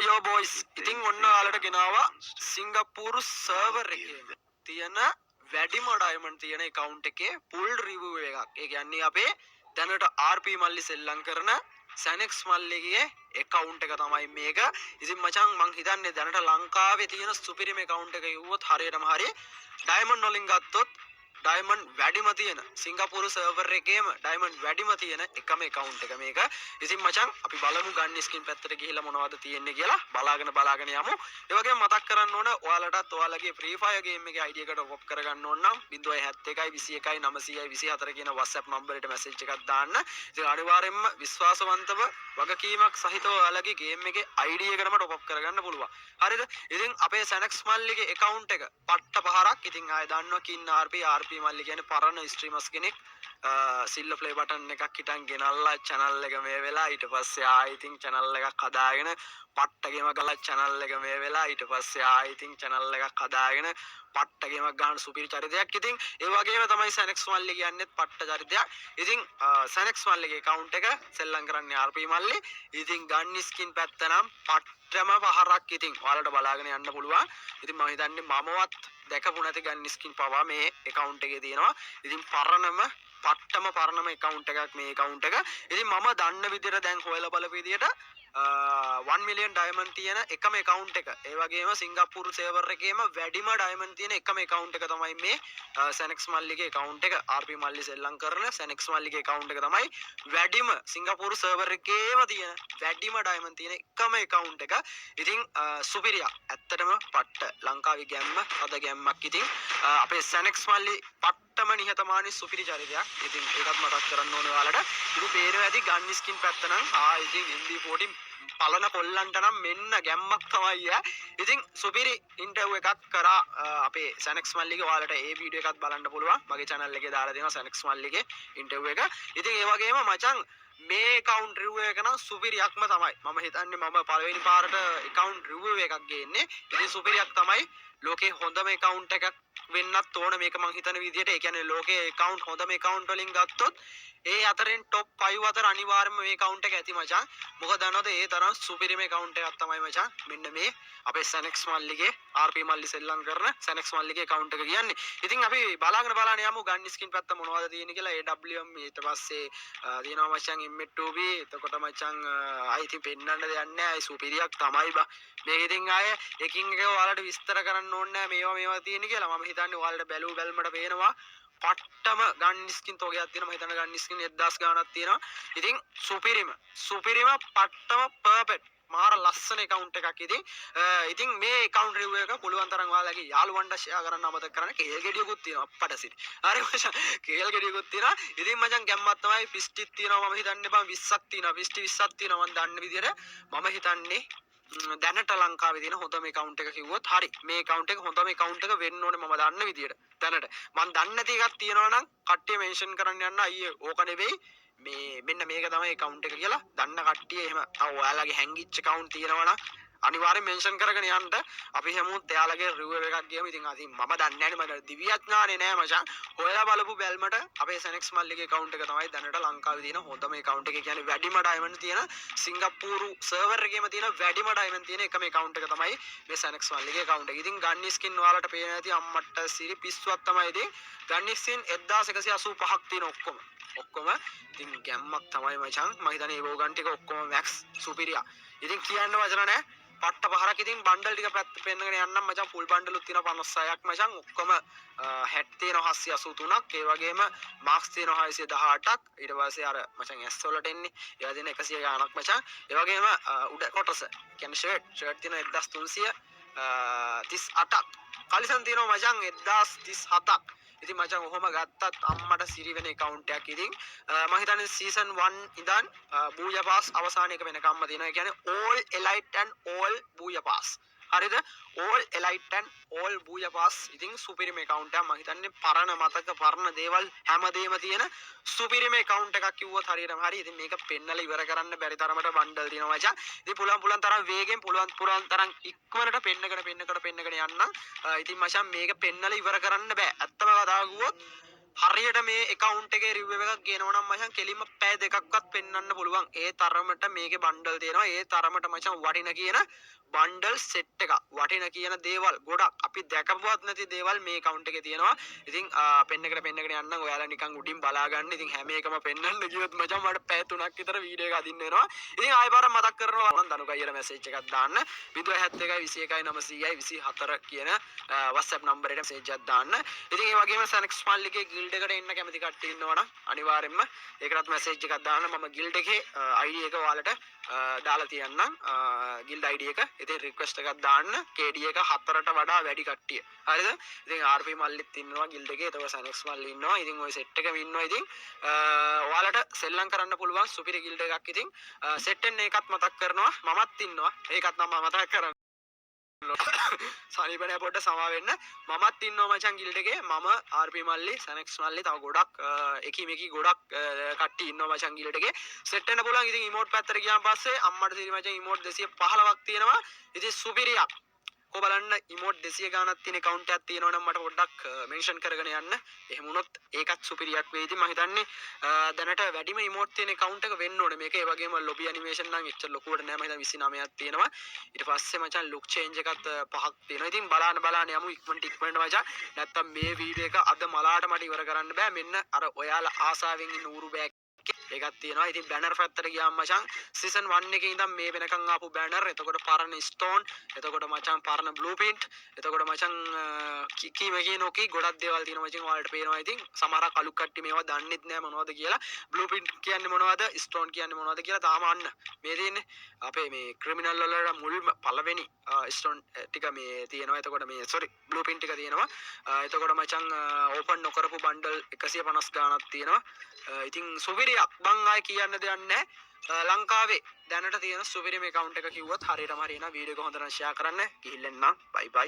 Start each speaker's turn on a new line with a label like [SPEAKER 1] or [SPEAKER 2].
[SPEAKER 1] යෝ බොයිස් ඉතින් ඔන්න ඔයාලට ගෙනාවා සිංගප්පූරු සර්වර් එකේ තියෙන වැඩිම ඩයමන්ඩ් තියෙන account එකේ full review එකක්. ඒ කියන්නේ අපේ දැනට RP මල්ලි සෙල්ලම් කරන සැනෙක්ස් මල්ලිගේ account එක තමයි මේක. ඉතින් මචං මං හිතන්නේ දැනට ලංකාවේ තියෙන සුපිරිම account එක කිව්වොත් හරියටම හරිය. ඩයමන්ඩ් වලින් ගත්තොත් ඩයමන්ඩ් වැඩිම තියෙන සිංගප්පූරු සර්වර් එකේම ඩයමන්ඩ් වැඩිම තියෙන එකම account එක මේක. ඉතින් මචං අපි බලමු ගන් ස්කින් පැත්තට ගිහිල්ලා මොනවද තියෙන්නේ කියලා බලාගෙන යමු. ඒ වගේම මතක් කරන්න ඕන ඔයාලටත් ඔයාලගේ Free Fire game එකේ ID එකට ඔප් කරගන්න ඕන නම් 071 21 900 24 කියන WhatsApp number එකට message එකක් දාන්න. ඉතින් අනිවාර්යයෙන්ම විශ්වාසවන්තව වගකීමක් සහිතව ඔයාලගේ game එකේ ID එකටම top up කරගන්න පුළුවන්. හරිද? ඉතින් අපේ සැනෙක්ස් මල්ලිගේ account එක පට්ට පහරක්. ඉතින් ආය දන්නවා කින් RP මල්ලි කියන්නේ පරණ ස්ට්‍රීමර්ස් කෙනෙක්. සිල්ල ප්ලේ බටන් එකක් හිටන් ගෙනල්ලා channel එක මේ වෙලා ඊට පස්සේ ආයි ඉතින් channel එකක් හදාගෙන පට්ටගෙම ගලා channel එක මේ වෙලා ඊට පස්සේ ආයි ඉතින් channel එකක් හදාගෙන පට්ටගෙම ගන්න සුපිරි චරිතයක්. ඉතින් ඒ වගේම තමයි සැනෙක්ස් මල්ලි කියන්නේත් පට්ට චරිතයක්. ඉතින් සැනෙක්ස් මල්ලිගේ account එක සෙල්ලම් කරන්නේ RP මල්ලි. ඉතින් ගන් ස්කින් පැත්ත නම් පට්ටම පහරක්. ඉතින් ඔයාලට බලාගෙන යන්න පුළුවන්. ඉතින් මම හිතන්නේ මමවත් දැකපු නැති ගන් ස්කින් පවා මේ account එකේ තියෙනවා. ඉතින් පට්ටම පරණම account එකක් මේ account එක. ඉතින් මම දන්න විදිහට දැන් හොයලා බලපු විදිහට 1 million diamond තියෙන එකම account එක. ඒ වගේම සිංගප්පූරු server එකේම වැඩිම diamond තියෙන එකම account එක තමයි මේ සැනෙක්ස් මල්ලිගේ account එක. RP මල්ලි සෙල්ලම් කරන සැනෙක්ස් මල්ලිගේ account එක තමයි වැඩිම සිංගප්පූරු server එකේම තියෙන වැඩිම diamond තියෙන එකම account එක. ඉතින් සුපිරියා ඇත්තටම පට්ට ලංකාවේ ගැම්ම අද ගැම්මක්. ඉතින් අපේ සැනෙක්ස් මල්ලි පට්ටම නිහතමානී සුපිරි චරිතයක්. ඉතින් ඒකත් මතක් කරන්න ඕනේ ඔයාලට. ඉතින් පේනවා ඇති ගන් ස්කින් පැත්ත නම් ඉතින් MB14 පලන කොල්ලන්ට නම් මෙන්න ගැම්මක් තමයි ඈ. ඉතින් සුපිරි ඉන්ටර්විව් එකක් කරා අපේ සැනෙක්ස් මල්ලිගේ. ඔයාලට ඒ වීඩියෝ එකත් බලන්න පුළුවන්. මගේ channel එකේ දාලා දෙනවා සැනෙක්ස් මල්ලිගේ ඉන්ටර්විව් එක. ඉතින් ඒ වගේම මචං මේ account review එක නම් සුපිරියක්ම තමයි. මම හිතන්නේ මම පළවෙනි පාරට account review එකක් ගේන්නේ. ඉතින් සුපිරියක් තමයි. ලෝකේ හොඳම account එකක් වෙන්නත් ඕන මේක මං හිතන විදිහට. ඒ කියන්නේ ලෝකේ account හොඳම account වලින් ගත්තොත් ඒ අතරින් top 5 අතර අනිවාර්යයෙන්ම මේ account එක ඇති මචං. මොකද දන්නවද ඒ තරම් සුපිරිම account එකක් තමයි මචං මෙන්න මේ අපේ සැනෙක්ස් මල්ලිගේ RP මල්ලි සෙල්ලම් කරන සැනෙක්ස් මල්ලිගේ account එක කියන්නේ. ඉතින් අපි බලාගෙන යමු ගන් ස්කින් පැත්ත මොනවද තියෙන්නේ කියලා. AWM ඊට පස්සේ තියෙනවා මචං M2B. එතකොට මචං ඉතින් පෙන්නන්න දෙයක් නැහැ. සුපිරියක් තමයි බා. මේක ඉතින් ආය එකින් එක ඔයාලට විස්තර කරන්න ඕනේ නැහැ මේවා තියෙන්නේ කියලා. මම හිතන්නේ ඔයාලට බැලුවල්මට පේනවා පට්ටම ගන් ස්කින් තෝගයක් තියෙනවා. මම හිතන්නේ ගන් ස්කින් 1000 ගාණක් තියෙනවා. ඉතින් සුපිරිම පට්ටම පර්ෆෙක්ට් මාර ලස්සන account එකක්. ඉතින් මේ account review එක පුළුවන් තරම් ඔයාලගේ යාළුවන්ට share කරන්න අමතක කරන්න. කේල් ගෙඩියකුත් තියෙනවා අප්පට සිට. හරි මචං කේල් ගෙඩියකුත් තියෙනවා. ඉතින් මචං ගැම්මක් තමයි පිස්ටික් තියෙනවා. මම හිතන්නේ බං 20ක් තියෙනවා. පිස්ටි 20ක් තියෙනවා මම දන්න විදියට. මම හිතන්නේ දැනට ලංකාවේ තියෙන හොඳම account එක කිව්වොත් හරි. මේ account එක හොඳම account එක වෙන්න ඕනේ මම දන්න විදියට. දැනට මම දන්නේ නැති එකක් තියෙනවා නම් කට්ටිය mention කරන්න යන්න අයියේ ඕක නෙවෙයි. මෙන්න මේක තමයි account එක කියලා දන්න කට්ටිය එහෙම ඔයාලගේ හැංගිච්ච account තියෙනවා නම් අනිවාර්යෙන් මෙන්ෂන් කරගෙන යන්න. අපි හැමෝත් එයාලගේ රිවිව් එකක් ගියමු. ඉතින් මම දන්නේ නැහැ මට දිව්‍යඥානේ නෑ මචං. හොයලා බලපු බැල්මට අපේ සැනෙක්ස් මල්ලිගේ account එක තමයි දැනට ලංකාවේ තියෙන හොඳම account එක. කියන්නේ වැඩිම diamond තියෙන සිංගප්පූරු server එකේම තියෙන වැඩිම diamond තියෙන එකම account එක තමයි මේ සැනෙක්ස් මල්ලිගේ account එක. ඉතින් ගන් ස්කින් ඔයාලට පේන ඇති අම්මට්ට සිරි පිස්සුවක් තමයි. ඉතින් ගන් ස්කින් 1185ක් තියෙන ඔක්කොම ඉතින් ගැම්මක් තමයි මචං. මම හිතන්නේ ඒ බෝගන් ටික ඔක්කොම max සුපිරියා. ඉතින් කියන්න වචන නැහැ. පට්ට පහරක්. ඉතින් බණ්ඩල් ටික පැත්ත පෙන්නගෙන යන්නම් මචං. ෆුල් බණ්ඩලුත් තියෙනවා 56ක් මචං. ඔක්කොම හැට් තියෙනවා 783ක්. ඒ වගේම මාක්ස් තියෙනවා 618ක්. ඊට පස්සේ අර මචං S වලට එන්නේ ඒවා තියෙන 100 ගාණක් මචං. ඒ වගේම උඩ කොටස කියන්නේ ෂර්ට් තියෙනවා 1338ක්. කලිසම් තියෙනවා මචං 1037ක්. ඉතින් මචං ඔහොම ගත්තත් අම්මට සිරි වෙන account එකක්. ඉතින් මම හිතන්නේ season 1 ඉඳන් බූයා පාස් අවසානයක වෙනකම්ම තියෙනවා. ඒ කියන්නේ all elite and all booyah pass. හරිද? all elite and all booyah pass. ඉතින් සුපිරිම account එකක්. මම හිතන්නේ පරණ මතක පරණ දේවල් හැමදේම තියෙන සුපිරිම account එකක් කිව්වොත් හරියටම හරි. ඉතින් මේක පෙන්නලා ඉවර කරන්න බැරි තරමට බණ්ඩල් තියෙනවා මචං. ඉතින් පුළුවන් තරම් වේගෙන් පුළුවන් තරම් ඉක්මනට පෙන්නගෙන යන්න. ඉතින් මචං මේක පෙන්නලා ඉවර කරන්න බෑ. ඇත්තම කතාව කිව්වොත් හරියට මේ account එකේ review එකක් ගේනවා නම් මචං කෙලින්ම පැය දෙකක්වත් පෙන්වන්න පුළුවන්. ඒ තරමට මේකේ බණ්ඩල් තියෙනවා. ඒ තරමට මචං වටින කියන බණ්ඩල් සෙට් එකක්. වටින කියන දේවල් ගොඩක් අපි දැකපුවත් නැති දේවල් මේ account එකේ තියෙනවා. ඉතින් පෙන්නකට යන්න ඔයාලා නිකන් උඩින් බලා ගන්න. ඉතින් හැම එකම පෙන්වන්න ගියොත් මචං මට පැය 3ක් විතර වීඩියෝ එක අදින්න වෙනවා. ඉතින් ආයෙ පාරක් මතක් කරනවා මම දනුක අයියලා මැසේජ් එකක් දාන්න. 071 21 900 24 කියන WhatsApp නම්බර් එකට මැසේජ් එකක් දාන්න. ඉතින් ඒ වගේම සනෙක්ස් මල්ලිගේ ගිල්ඩ් එකට එන්න කැමති කට්ටිය ඉන්නවනම් අනිවාර්යෙන්ම ඒකටත් මැසේජ් එකක් දාන්න. මම ගිල්ඩ් එකේ ID එක ඔයාලට දාලා තියන්නම්. ගිල්ඩ් ID එක. ඉතින් රික්වෙස්ට් එකක් දාන්න. KD එක 4ට වඩා වැඩි කට්ටිය. හරිද? ඉතින් RP මල්ලිත් ඉන්නවා ගිල්ඩ් එකේ. ඒතකොට සනෙක්ස් මල්ලි ඉන්නවා. ඉතින් ওই සෙට් එකෙම ඉන්නවා. ඉතින් ඔයාලට සෙල්ලම් කරන්න පුළුවන් සුපිරි ගිල්ඩ් එකක්. ඉතින් සෙට් එක එකත් මතක් කරනවා. මමත් ඉන්නවා. ඒකත් නම් මම මතක් කරනවා. සනීපනේ පොඩ්ඩ සමා වෙන්න. මමත් ඉන්නවා මචං ගිල්ඩ් එකේ. මම RP මල්ලි, සනෙක්ස් මල්ලි තව ගොඩක් එකිමෙකි ගොඩක් කට්ටිය ඉන්නවා මචං ගිල්ඩ් එකේ. සෙට් වෙන්න පුළුවන්. ඉතින් ඉමෝට් පැත්තට ගියාන් පස්සේ අම්මට තියෙන මචං ඉමෝට් 215ක් තියෙනවා. ඉතින් සුපිරියක්. කො බලන්න ඉමෝට් 200 ගානක් තියෙන account එකක් තියෙනවා නම් මට පොඩ්ඩක් මෙන්ෂන් කරගෙන යන්න. එහෙම වුණොත් ඒකත් සුපිරියක් වෙයි. ඉතින් මම හිතන්නේ දැනට වැඩිම ඉමෝට් තියෙන account එක වෙන්න ඕනේ. මේක ඒ වගේම ලොබි ඇනිමේෂන් නම් එච්චර ලොකුවට නෑ. මම හිතන්නේ 29ක් තියෙනවා. ඊට පස්සේ මචං ලුක් චේන්ජ් එකත් 5ක් තියෙනවා. ඉතින් බලන්න යමු ඉක්මනට මචං. නැත්තම් මේ වීඩියෝ එක අද මලාට මට ඉවර කරන්න බෑ. මෙන්න අර ඔයාලා ආසාවෙන් ඉන්න ඌරු බෑග් එකක් තියෙනවා. ඉතින් බැනර් පැත්තට ගියාම මචං සීසන් 1 එකේ ඉඳන් මේ වෙනකන් ආපු බැනර්, එතකොට පරණ ස්ටෝන්, එතකොට මචං පරණ බ්ලූප්‍රින්ට්, එතකොට මචං කිකි මකි නොකි ගොඩක් දේවල් තියෙනවා මචං. ඔයාලට පේනවා. ඉතින් සමහරක් අලුත් කට්ටිය මේවා දන්නෙත් නෑ මොනවද කියලා. බ්ලූප්‍රින්ට් කියන්නේ මොනවද, ස්ටෝන් කියන්නේ මොනවද කියලා තාම අන්න මේ තියෙන්නේ අපේ මේ ක්‍රිමිනල් වල මුල්ම පළවෙනි ස්ටෝන් ටික මේ තියෙනවා. එතකොට මේ බ්ලූප්‍රින්ට් ටික තියෙනවා. එතකොට මචං ඕපන් නොකරපු බණ්ඩල් 150 ගාණක් තියෙනවා. ඉතින් සුපිරියක් බං ආයි කියන්න දෙයක් නැහැ. ලංකාවේ දැනට තියෙන සුපිරිම account එක කිව්වොත් හරියටම හරියන වීඩියෝ එක හොඳට ෂෙයා කරන්න. ගිහින් එන්න. බයි බයි.